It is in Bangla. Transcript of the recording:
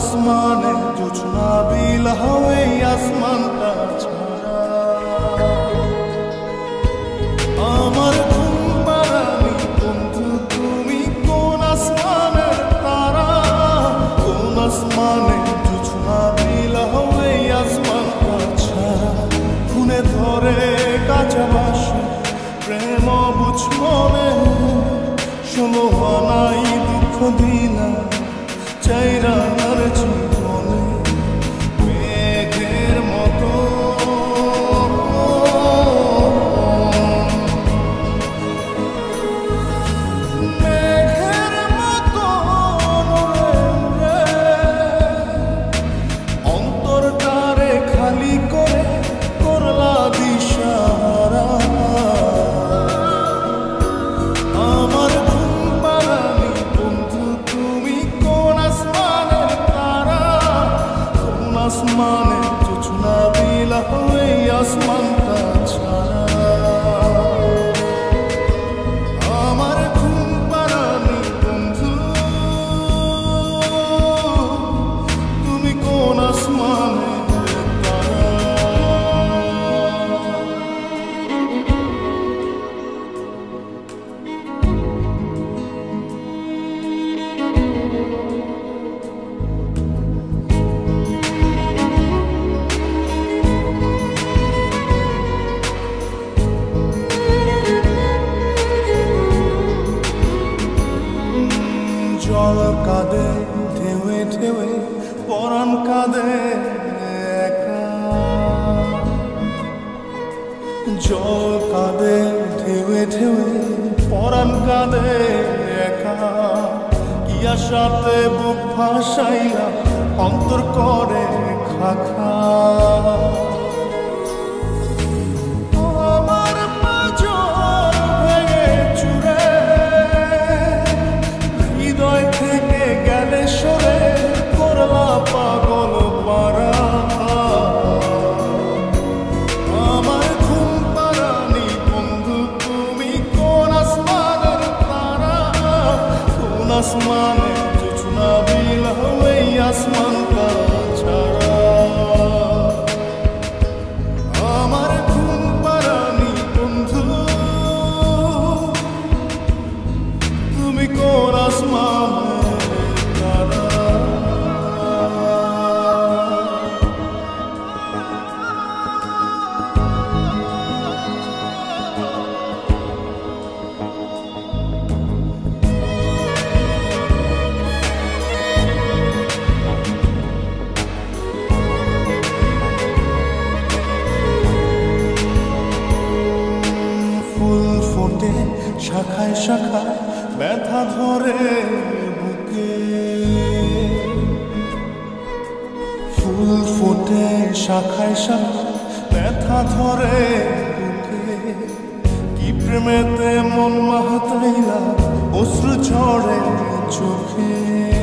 আসমানে জোছনা বিলাও এই আসমানটা ছাড়া আমার ঘুম পাড়ানি বন্ধু তুমি কোন আসমানের তারা কোন আসমানে জোছনা বিলাও এই আসমানটা ছাড়া খুনে ধরে কাঁচা বাসে প্রেম বুঝ মনে ষোলো আনাই দুঃখ দিনা চাইরা আর জীবনে মেঘের মতো অন্তরটারে খালি করে করলা দিশাহারা আমার ঘুম পাড়ানি বন্ধু তুমি কোন আসমানের তারা কোন আসমানে জোছনা বিলাও এই আসমানটা ছাড়া আমার ঘুম পাড়ানি বন্ধু তুমি কোন আসমানের তারা জল কাঁদে ঢেউে ঢেউে পরাণ কাঁদে একা জল কাঁদে ঢেউে ঢেউে পরাণ কাঁদে একা কি আশাতে বুক ভাসাইলা অন্তর করে খাখা পাগল পারা আমার ঘুম পাড়ানি বন্ধু তুমি কোন আসমানের তারা কোন আসমানে জোছনা বিলাও এই আসমানটা ছাড়া আমার ঘুম পাড়ানি বন্ধু তুমি কোন আসমানের তারা শাখায় শাখায় ব্যথা ধরে বুকে ফুল ফোটে শাখায় শাখায় ব্যথা ধরে বুকে কি প্রেমেতে মন মাতাইলা অশ্রু ঝরে চোখে